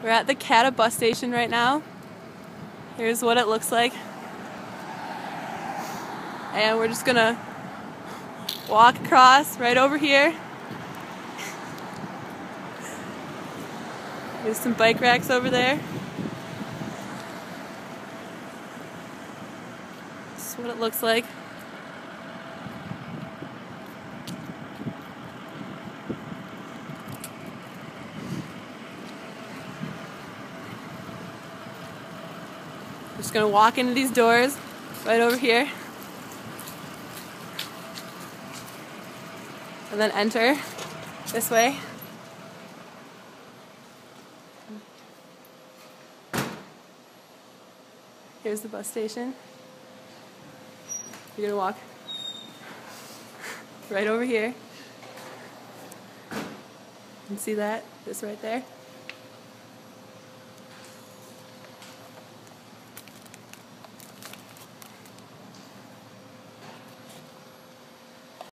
We're at the Cata bus station right now. Here's what it looks like. And we're just gonna walk across right over here. There's some bike racks over there. This is what it looks like. Just gonna walk into these doors right over here and then enter this way. Here's the bus station. You're gonna walk right over here. You can see that, this right there.